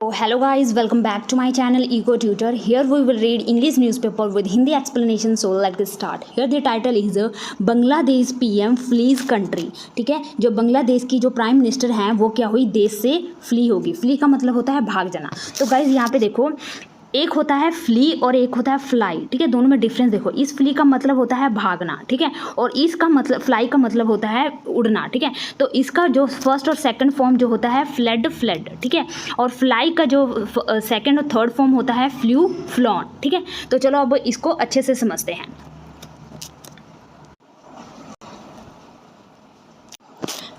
So hello guys, welcome back to my channel Eco Tutor. Here we will read English newspaper with Hindi explanation. So let's start. Here the title is Bangladesh PM fleas country. ठीक है, जो बांग्लादेश की जो prime minister हैं वो क्या हुई, देश से फ्ली होगी. फ्ली का मतलब होता है भाग जाना. तो गाइज यहाँ पे देखो, एक होता है फ्ली और एक होता है फ्लाई. ठीक है, दोनों में डिफरेंस देखो. इस फ्ली का मतलब होता है भागना, ठीक है, और इसका मतलब फ्लाई का मतलब होता है उड़ना. ठीक है, तो इसका जो फर्स्ट और सेकंड फॉर्म जो होता है फ्लेड. ठीक है, और फ्लाई का जो सेकंड और थर्ड फॉर्म होता है फ्ल्यू, फ्लॉन. ठीक है, तो चलो अब इसको अच्छे से समझते हैं.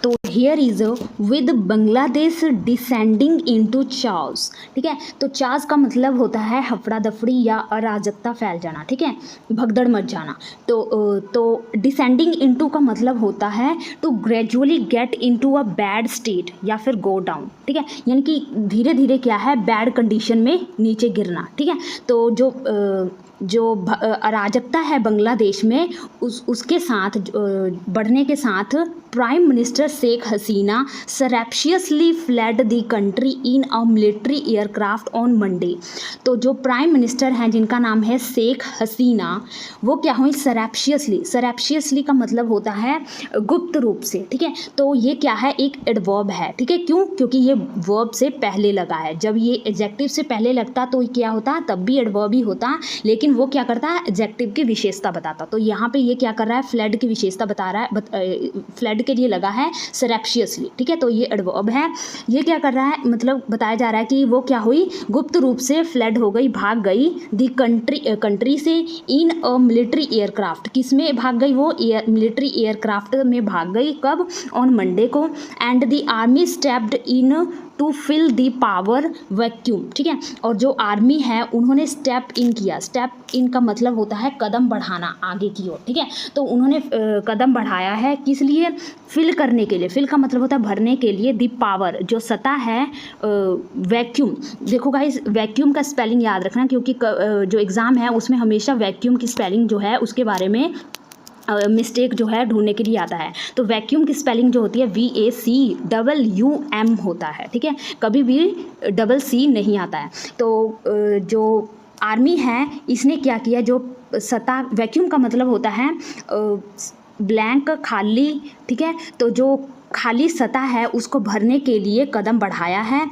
तो here is with Bangladesh descending into chaos. ठीक है, तो चास का मतलब होता है हफड़ा दफड़ी या अराजकता फैल जाना. ठीक है, भगदड़ मच जाना. तो डिसेंडिंग इनटू का मतलब होता है to gradually get into a bad state या फिर गो डाउन. ठीक है, यानी कि धीरे धीरे क्या है, बैड कंडीशन में नीचे गिरना. ठीक है, तो जो अराजकता है बांग्लादेश में उसके साथ बढ़ने के साथ prime minister Sheikh Hasina surreptitiously fled the country in a military aircraft on Monday. तो जो प्राइम मिनिस्टर हैं जिनका नाम है शेख हसीना, वो क्या हुई, सरैप्शियसली का मतलब होता है गुप्त रूप से. ठीक है, तो ये क्या है, एक एडवर्ब है. ठीक है, क्यों, क्योंकि ये वर्ब से पहले लगा है. जब ये एडजेक्टिव से पहले लगता तो क्या होता, तब भी एडवर्ब ही होता, लेकिन वो क्या करता है, एडजेक्टिव की विशेषता बताता. तो यहाँ पे ये क्या कर रहा है, फ्लड की विशेषता बता रहा है, फ्लड के लिए लगा है सरैप्शियसली. ठीक है, तो ये एडवर्ब है. ये क्या कर रहा है, मतलब बताया जा रहा है कि वो क्या हुई, गुप्त रूप से फ्लड हो गई, भाग गई दी कंट्री से इन अ मिलिट्री एयरक्राफ्ट. किस में भाग गई, वो मिलिट्री एयरक्राफ्ट में भाग गई. कब, ऑन मंडे को. And the army stepped in to fill the power vacuum. ठीक है, और जो आर्मी है उन्होंने स्टेप इन किया. स्टेप इन का मतलब होता है कदम बढ़ाना आगे की ओर. ठीक है, तो उन्होंने कदम बढ़ाया है किस लिए, फिल करने के लिए. फिल का मतलब होता है भरने के लिए. दी पावर जो सतह है, वैक्यूम. देखो गाइस, वैक्यूम का स्पेलिंग याद रखना, क्योंकि जो एग्ज़ाम है उसमें हमेशा वैक्यूम की स्पेलिंग जो है उसके बारे में मिस्टेक जो है ढूंढने के लिए आता है. तो वैक्यूम की स्पेलिंग जो होती है VACWUM होता है. ठीक है, कभी भी CC नहीं आता है. तो जो आर्मी है इसने क्या किया, जो सतह, वैक्यूम का मतलब होता है ब्लैंक, खाली. ठीक है, तो जो खाली सतह है उसको भरने के लिए कदम बढ़ाया है.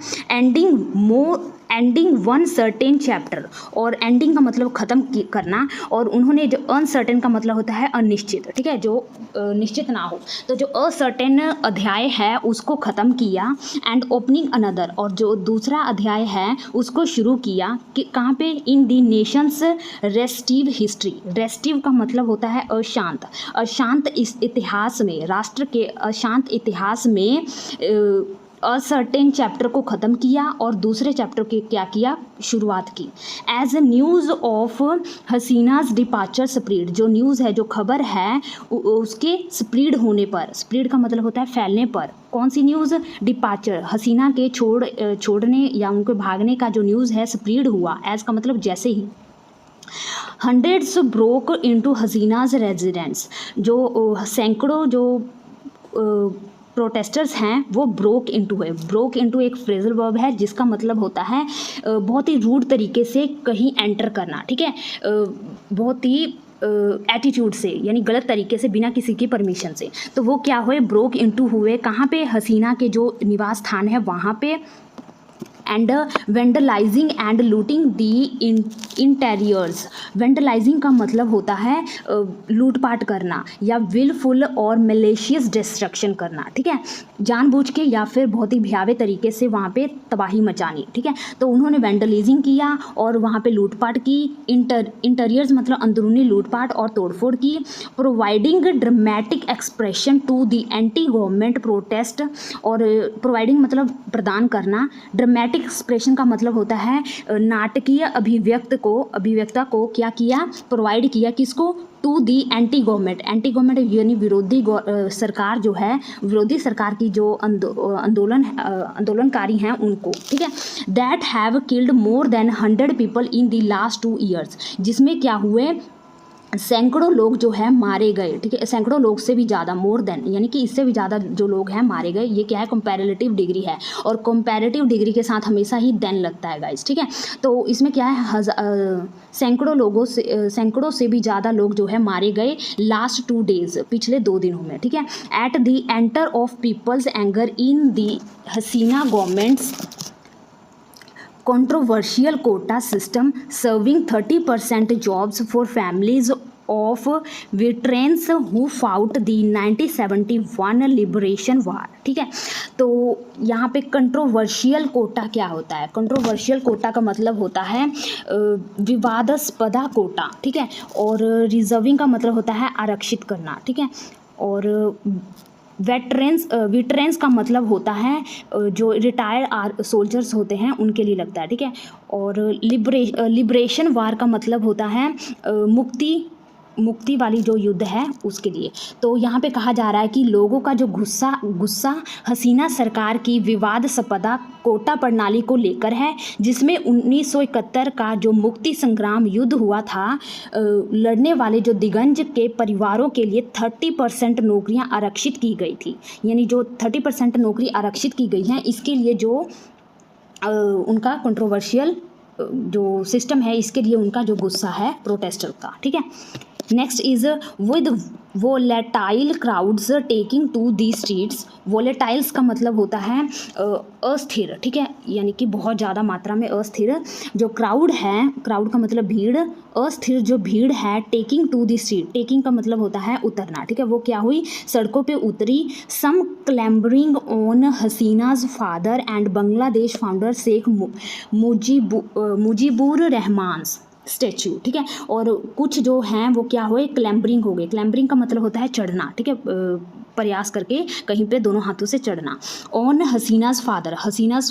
एंडिंग वन सर्टेन चैप्टर, और एंडिंग का मतलब ख़त्म करना, और उन्होंने जो अनसर्टेन का मतलब होता है अनिश्चित. ठीक है, जो निश्चित ना हो, तो जो असर्टेन अध्याय है उसको ख़त्म किया. एंड ओपनिंग अनदर, और जो दूसरा अध्याय है उसको शुरू किया कि कहाँ पे, इन दी नेशंस रेस्टिव हिस्ट्री. रेस्टिव का मतलब होता है अशांत इस इतिहास में, राष्ट्र के अशांत इतिहास में असर्टेन चैप्टर को ख़त्म किया और दूसरे चैप्टर की क्या किया, शुरुआत की. As a news of Hasina's departure spread, जो न्यूज़ है, जो खबर है उसके स्प्रीड होने पर. स्प्रीड का मतलब होता है फैलने पर. कौन सी न्यूज़, डिपार्चर, हसीना के छोड़ने या उनके भागने का जो न्यूज़ है स्प्रीड हुआ. एज का मतलब जैसे ही. हंड्रेड्स ब्रोक इनटू हसीनाज रेजिडेंस, जो सैकड़ों जो प्रोटेस्टर्स हैं वो ब्रोक इनटू है. ब्रोक इनटू एक फ्रेजल वर्ब है जिसका मतलब होता है बहुत ही रूड तरीके से कहीं एंटर करना. ठीक है, बहुत ही एटीट्यूड से, यानी गलत तरीके से, बिना किसी की परमिशन से. तो वो क्या हुए, ब्रोक इनटू हुए. कहाँ पे, हसीना के जो निवास स्थान है वहाँ पे. एंड वेंडलाइजिंग एंड लूटिंग दी इंटेरियर्स. वेंडलाइजिंग का मतलब होता है लूटपाट करना या विलफुल और मलेशियस डिस्ट्रक्शन करना. ठीक है, जानबूझ के या फिर बहुत ही भयावह तरीके से वहाँ पे तबाही मचानी. ठीक है, तो उन्होंने वेंडलिज्म किया और वहाँ पे लूटपाट की. इंटीरियर्स मतलब अंदरूनी लूटपाट और तोड़फोड़ की. Providing dramatic expression to the anti government protest, और प्रोवाइडिंग मतलब प्रदान करना. ड्रामेटिक एक्सप्रेशन का मतलब होता है नाटकीय अभिव्यक्ता को क्या किया, प्रोवाइड किया. किसको, टू दी एंटी गवर्नमेंट यानी विरोधी सरकार जो है, विरोधी सरकार की जो आंदोलनकारी हैं उनको. ठीक है, that have killed more than 100 people in the last 2 years, जिसमें क्या हुए, सैकड़ों लोग जो है मारे गए, ठीक है, सैकड़ों लोग से भी ज़्यादा, मोर देन, यानी कि इससे भी ज़्यादा जो लोग हैं मारे गए। ये क्या है, कंपैरेटिव डिग्री है, और कंपैरेटिव डिग्री के साथ हमेशा ही देन लगता है गाइस, ठीक है। तो इसमें क्या है, सैकड़ों से भी ज़्यादा लोग जो है मारे गए लास्ट 2 डेज, पिछले 2 दिनों में, ठीक है। At the centre of people's anger in the Hasina government's controversial quota system serving 30% jobs for families of veterans who fought the 1971 liberation war, ठीक है। तो यहाँ पे कंट्रोवर्शियल कोटा क्या होता है, कंट्रोवर्शियल कोटा का मतलब होता है विवादास्पदा कोटा, ठीक है, और रिजर्विंग का मतलब होता है आरक्षित करना, ठीक है, और वेटरेंस का मतलब होता है जो रिटायर्ड सोल्जर्स होते हैं उनके लिए लगता है, ठीक है, और लिबरेशन वार का मतलब होता है मुक्ति वाली जो युद्ध है उसके लिए। तो यहाँ पे कहा जा रहा है कि लोगों का जो गुस्सा हसीना सरकार की विवादास्पदा कोटा प्रणाली को लेकर है, जिसमें 1971 का जो मुक्ति संग्राम युद्ध हुआ था, लड़ने वाले जो दिगंज के परिवारों के लिए 30% नौकरियाँ आरक्षित की गई थी, यानी जो 30% नौकरी आरक्षित की गई हैं, इसके लिए जो उनका कंट्रोवर्शियल जो सिस्टम है, इसके लिए उनका जो गुस्सा है प्रोटेस्टर का, ठीक है। Next is with volatile crowds taking to the streets. Volatiles का मतलब होता है अस्थिर, ठीक है, यानी कि बहुत ज़्यादा मात्रा में अस्थिर जो क्राउड है, क्राउड का मतलब भीड़, अस्थिर जो भीड़ है, taking to the street, taking का मतलब होता है उतरना, ठीक है, वो क्या हुई, सड़कों पे उतरी। Some clambering on Hasina's father and Bangladesh founder Sheikh Mujibur Rahman statue, ठीक है, और कुछ जो हैं वो क्या हुए, क्लैम्बरिंग हो गए। क्लैम्बरिंग का मतलब होता है चढ़ना, ठीक है, प्रयास करके कहीं पे दोनों हाथों से चढ़ना। ऑन हसीनाज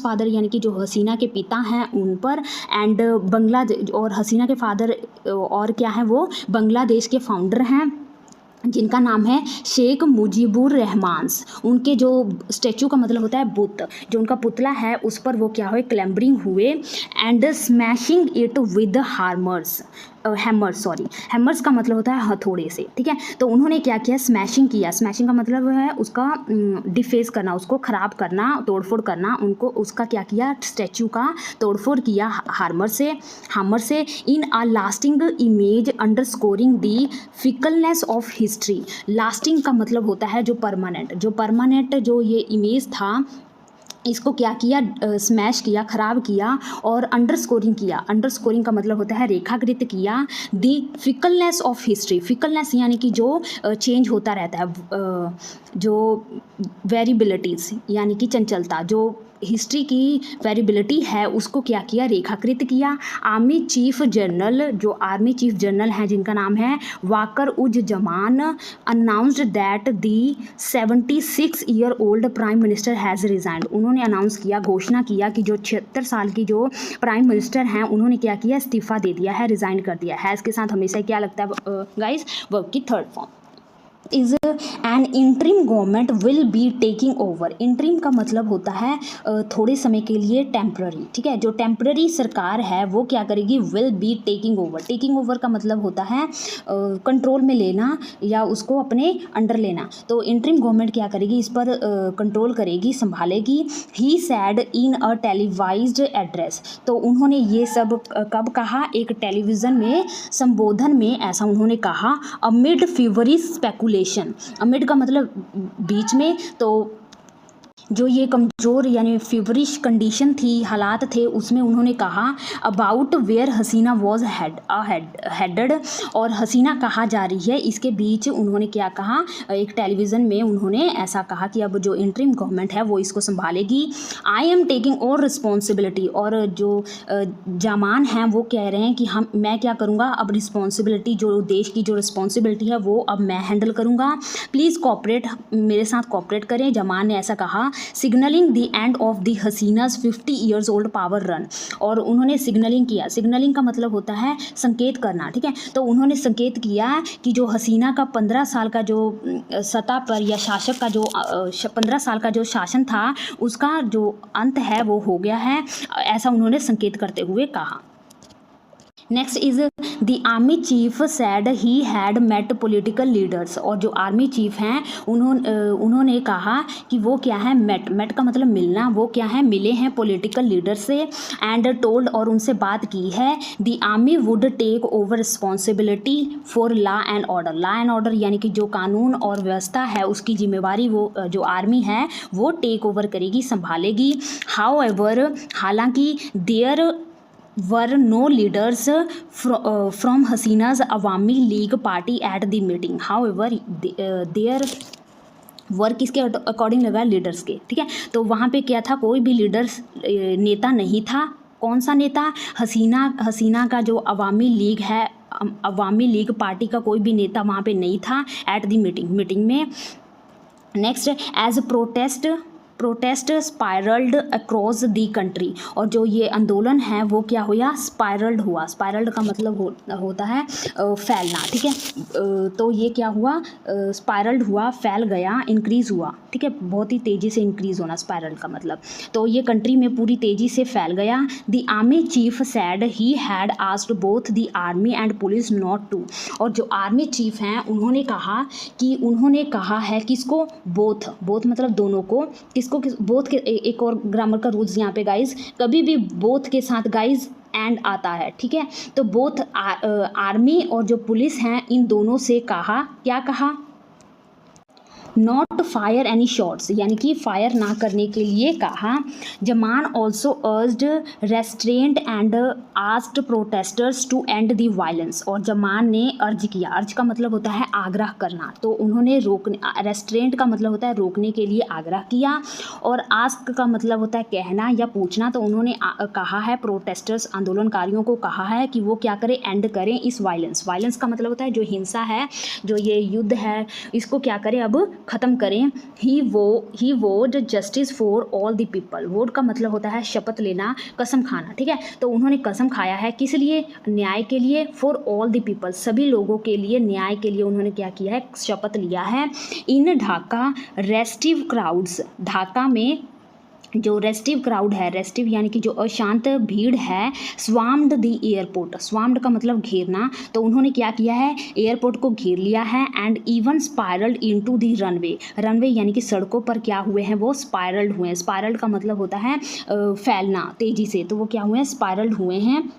फादर यानी कि जो हसीना के पिता हैं उन पर, एंड बांग्लादेश, और हसीना के फादर और क्या है, वो बांग्लादेश के फाउंडर हैं जिनका नाम है शेख मुजीबुर रहमान। उनके जो स्टैचू का मतलब होता है बुत, जो उनका पुतला है उस पर वो क्या हुए, क्लैम्बरिंग हुए। And smashing it with hammers का मतलब होता है हथौड़े से, ठीक है। तो उन्होंने क्या किया, स्मैशिंग किया। स्मैशिंग का मतलब है उसका डिफेस करना, उसको ख़राब करना, तोड़फोड़ करना, उनको उसका क्या किया, स्टैचू का तोड़फोड़ किया हामर से in a lasting image underscoring the fickleness of history. Lasting का मतलब होता है जो परमानेंट जो ये इमेज था, इसको क्या किया, स्मैश किया, ख़राब किया, और अंडरस्कोरिंग का मतलब होता है रेखाकृत किया। दी फिकलनेस ऑफ हिस्ट्री, फिकलनेस यानी कि जो चेंज होता रहता है, जो वेरिएबिलिटीज़ यानी कि चंचलता, जो हिस्ट्री की वेरिएबिलिटी है उसको क्या किया, रेखाकृत किया। आर्मी चीफ जनरल हैं जिनका नाम है Waker uz Zaman announced that the 76-year-old prime minister has resigned. उन्होंने अनाउंस किया, घोषणा किया कि जो 76 साल की जो प्राइम मिनिस्टर हैं उन्होंने क्या किया, इस्तीफ़ा दे दिया है, रिज़ाइन कर दिया। हैज़ के साथ हमेशा क्या लगता है गाइस, वर्ब की third form. Is an interim government will be taking over. Interim का मतलब होता है थोड़े समय के लिए, टेम्प्ररी, ठीक है, जो टेम्प्ररी सरकार है वो क्या करेगी, will be taking over. Taking over का मतलब होता है कंट्रोल में लेना या उसको अपने अंडर लेना। तो इंटरिम गवर्नमेंट क्या करेगी, इस पर कंट्रोल करेगी, संभालेगी। ही सैड इन अ टेलीवाइज्ड एड्रेस। तो उन्होंने ये सब कब कहा, एक टेलीविज़न में संबोधन में ऐसा उन्होंने कहा। अमिड फीवरिश स्पेकुलेशन, अमिड का मतलब बीच में, तो जो ये कमज़ोर यानी फीवरिश कंडीशन थी, हालात थे, उसमें उन्होंने कहा about where Hasina was headed, और हसीना कहाँ जा रही है, इसके बीच उन्होंने क्या कहा, एक टेलीविज़न में उन्होंने ऐसा कहा कि अब जो इंटरिम गवर्नमेंट है वो इसको संभालेगी। आई एम टेकिंग और रिस्पॉन्सिबिलिटी, और जो जामान हैं वो कह रहे हैं कि मैं क्या करूँगा, अब रिस्पॉन्सिबिलिटी, जो देश की जो रिस्पॉन्सिबिलिटी है वो अब मैं हैंडल करूँगा। प्लीज़ कॉपरेट, मेरे साथ कॉपरेट करें, जामान ने ऐसा कहा। Signalling the end of the Hasina's 50 years old power run, और उन्होंने सिग्नलिंग किया। सिग्नलिंग का मतलब होता है संकेत करना, ठीक है। तो उन्होंने संकेत किया कि जो हसीना का 15 साल का जो सत्ता पर या शासक का जो 15 साल का जो शासन था उसका जो अंत है वो हो गया है, ऐसा उन्होंने संकेत करते हुए कहा। Next is the army chief said he had met political leaders. और जो आर्मी चीफ हैं उन्होंने कहा कि वो क्या है, मेट का मतलब मिलना, वो क्या है, मिले हैं पॉलिटिकल लीडर से। एंड टोल्ड, और उनसे बात की है, the army would take over responsibility for law and order. Law and order यानी कि जो कानून और व्यवस्था है उसकी जिम्मेवारी वो जो आर्मी है वो टेक ओवर करेगी, संभालेगी। हाउ एवर, हालांकि there were no leaders from Hasina's Awami League party at the meeting. However there were किसके अकॉर्डिंग लगा, लीडर्स के, ठीक है। तो वहाँ पे क्या था, कोई भी लीडर्स नेता नहीं था। कौन सा नेता, हसीना का जो अवामी लीग है, अवामी लीग पार्टी का कोई भी नेता वहाँ पे नहीं था एट द मीटिंग में। Next, as protest spiralled across the country. और जो ये आंदोलन है वो क्या हुआ, स्पायरल्ड हुआ। स्पायरल्ड का मतलब होता है फैलना, ठीक है। तो ये क्या हुआ, स्पायरल्ड हुआ, फैल गया, इंक्रीज़ हुआ, ठीक है, बहुत ही तेज़ी से इंक्रीज़ होना स्पायरल्ड का मतलब। तो ये कंट्री में पूरी तेज़ी से फैल गया। The army chief said he had asked both the army and police not to. और जो आर्मी चीफ हैं उन्होंने कहा है किसको, बोथ मतलब दोनों को, बोथ के एक और ग्रामर का रूल्स यहाँ पे गाइज, कभी भी बोथ के साथ गाइज एंड आता है, ठीक है। तो बोथ आर्मी और जो पुलिस हैं इन दोनों से कहा, क्या कहा, नॉट फायर एनी शॉट्स, यानी कि फायर ना करने के लिए कहा। Zaman also urged restraint and asked protesters to end the violence. और जमान ने अर्ज किया, अर्ज का मतलब होता है आग्रह करना, तो उन्होंने रेस्ट्रेंट का मतलब होता है रोकने के लिए आग्रह किया, और आस्क का मतलब होता है कहना या पूछना। तो उन्होंने कहा है, प्रोटेस्टर्स आंदोलनकारियों को कहा है कि वो क्या करें, एंड करें इस वायलेंस का मतलब होता है जो हिंसा है, जो ये युद्ध है, इसको क्या करें, अब ख़त्म करें। ही वोड justice for all the people. वोड का मतलब होता है शपथ लेना, कसम खाना, ठीक है। तो उन्होंने कसम खाया है किस लिए, न्याय के लिए, फॉर ऑल द पीपल, सभी लोगों के लिए, न्याय के लिए उन्होंने क्या किया है, शपथ लिया है। इन ढाका रेस्टिव क्राउड्स, ढाका में जो रेस्टिव क्राउड है, रेस्टिव यानी कि जो अशांत भीड़ है, स्वाम्ड द एयरपोर्ट, स्वाम्ड का मतलब घेरना, तो उन्होंने क्या किया है, एयरपोर्ट को घेर लिया है। And even spiralled into the runway यानी कि सड़कों पर क्या हुए हैं, वो स्पायरल्ड हुए हैं। स्पायरल्ड का मतलब होता है फैलना तेज़ी से, तो वो क्या हुए हैं, स्पायरल्ड हुए हैं।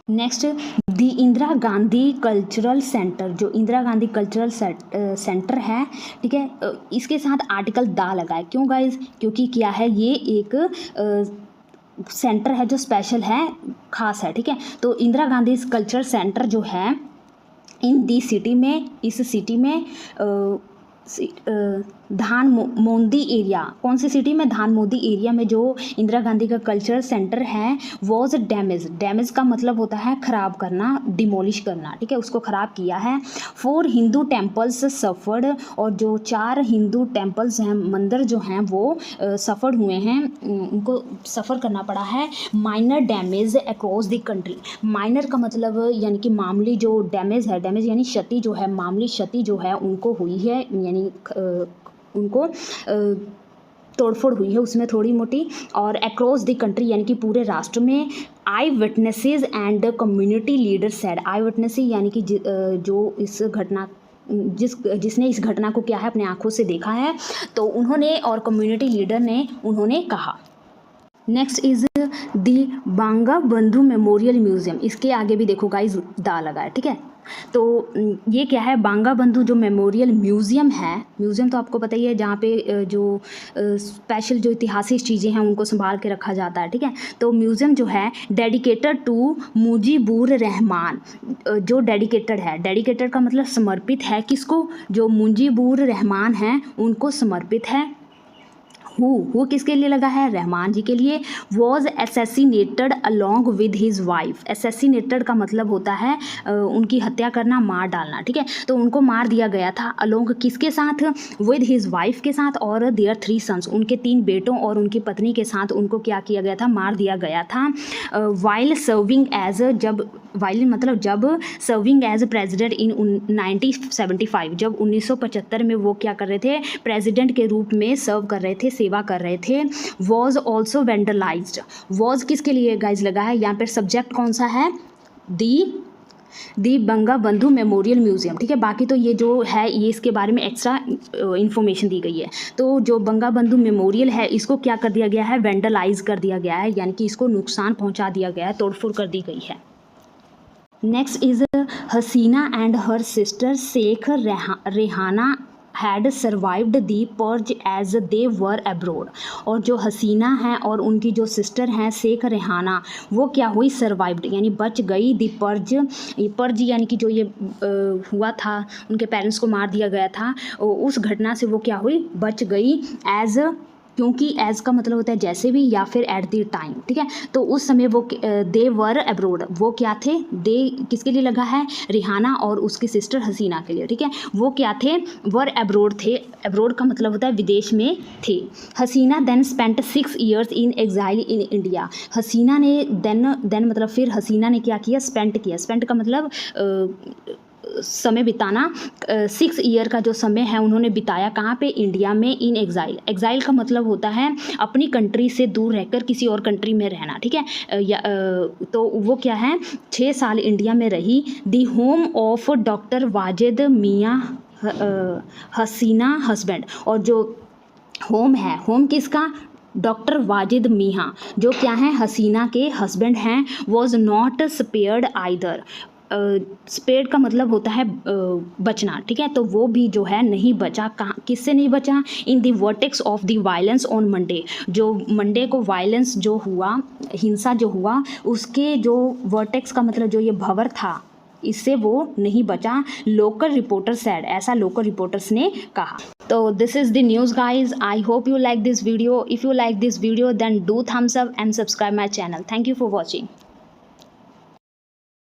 Next, the Indira Gandhi cultural centre, जो इंदिरा गांधी कल्चरल सेंटर है, ठीक है, इसके साथ आर्टिकल दा लगा है। क्यों गाइज, क्योंकि क्या है, ये एक सेंटर है जो स्पेशल है, खास है, ठीक है। तो इंदिरा गांधी कल्चरल सेंटर जो है इन दी सिटी में, इस सिटी में धानमोदी एरिया, कौन सी सिटी में, धानमोदी एरिया में जो इंदिरा गांधी का कल्चरल सेंटर है वॉज डैमेज का मतलब होता है ख़राब करना, डिमोलिश करना, ठीक है, उसको ख़राब किया है। 4 हिंदू टेम्पल्स सफ़र्ड, और जो 4 हिंदू टेम्पल्स हैं, मंदिर जो हैं वो सफ़र्ड हुए हैं, उनको सफ़र करना पड़ा है। Minor damage across the country, minor का मतलब यानी कि मामूली, जो डैमेज है, डैमेज यानी क्षति जो है, मामूली क्षति जो है उनको हुई है, यानी उनको तोड़फोड़ हुई है उसमें थोड़ी मोटी। और अक्रॉस द कंट्री यानी कि पूरे राष्ट्र में। Eyewitnesses and community leader said, eyewitness यानी कि जो इस घटना जिसने इस घटना को क्या है अपने आंखों से देखा है, तो उन्होंने, और कम्युनिटी लीडर ने उन्होंने कहा। नेक्स्ट इज दी बांगा बंधु मेमोरियल म्यूजियम, इसके आगे भी देखो गाइज दा लगा है, ठीक है। तो ये क्या है, बांगा बंधु जो मेमोरियल म्यूज़ियम है, म्यूज़ियम तो आपको पता ही है जहाँ पे जो स्पेशल जो ऐतिहासिक चीज़ें हैं उनको संभाल के रखा जाता है, ठीक है। तो म्यूज़ियम जो है डेडिकेटेड टू मुजीबुर रहमान, जो डेडिकेटेड है, डेडिकेटेड का मतलब समर्पित है, किसको, जो मुजीबुर रहमान हैं उनको समर्पित है। हु किसके लिए लगा है, रहमान जी के लिए। Was assassinated along with his wife, assassinated का मतलब होता है उनकी हत्या करना, मार डालना, ठीक है। तो उनको मार दिया गया था अलॉन्ग किसके साथ, विद हिज वाइफ के साथ, और देयर 3 सन्स, उनके 3 बेटों और उनकी पत्नी के साथ उनको क्या किया गया था, मार दिया गया था। वाइल सर्विंग एज, वाइल मतलब जब, सर्विंग एज प्रेजिडेंट इन 1975, जब 1975 में वो क्या कर रहे थे, प्रेजिडेंट के रूप में सर्व कर रहे थे, सेवा कर रहे थे, वॉज ऑल्सो वेंडलाइज्ड। वॉज किसके लिए गाइज लगा है, यहाँ पर सब्जेक्ट कौन सा है, दी बंगाबंधु मेमोरियल म्यूज़ियम, ठीक है। बाकी तो ये जो है ये इसके बारे में एक्स्ट्रा इन्फॉर्मेशन दी गई है। तो जो बंगाबंधु मेमोरियल है इसको क्या कर दिया गया है, वेंडलाइज कर दिया गया है, यानी कि इसको नुकसान पहुंचा दिया गया है, तोड़फोड़ कर दी गई है। Next is Hasina and her sister Sheikh Rehana had survived the purge as they were abroad. और जो हसीना हैं और उनकी जो सिस्टर हैं शेख रेहाना, वो क्या हुई, सर्वाइव्ड यानी बच गई, दी पर्ज, ये पर्ज यानी कि जो ये हुआ था, उनके पेरेंट्स को मार दिया गया था, उस घटना से वो क्या हुई, बच गई। एज, क्योंकि एज का मतलब होता है जैसे भी, या फिर एट द टाइम, ठीक है। तो उस समय वो दे वर अब्रोड, वो क्या थे, दे किसके लिए लगा है, रिहाना और उसकी सिस्टर हसीना के लिए, ठीक है। वो क्या थे, वर अब्रोड थे। अब्रोड का मतलब होता है विदेश में थे। Hasina then spent 6 years in exile in India. Hasina ने देन मतलब फिर हसीना ने क्या किया, स्पेंट किया। स्पेंट का मतलब समय बिताना। 6 year का जो समय है उन्होंने बिताया कहाँ पे, इंडिया में, इन एग्जाइल। एग्जाइल का मतलब होता है अपनी कंट्री से दूर रहकर किसी और कंट्री में रहना, ठीक है। तो वो क्या है, 6 साल इंडिया में रही। The home of doctor Wajid मियाँ हसीना हस्बैंड। और जो होम है, होम किसका, डॉक्टर वाजिद मियाँ, जो क्या है, हसीना के हस्बैंड हैं। Was not spared either. Spared का मतलब होता है बचना, ठीक है। तो वो भी जो है नहीं बचा, कहाँ, किससे नहीं बचा, in the vortex of the violence on Monday. जो मंडे को वायलेंस जो हुआ, हिंसा जो हुआ, उसके जो वर्टेक्स का मतलब जो ये भंवर था, इससे वो नहीं बचा। लोकल रिपोर्टर सेड, ऐसा लोकल रिपोर्टर्स ने कहा। तो this is the news guys. I hope you like this video. If you like this video then do thumbs up and subscribe my channel. Thank you for watching.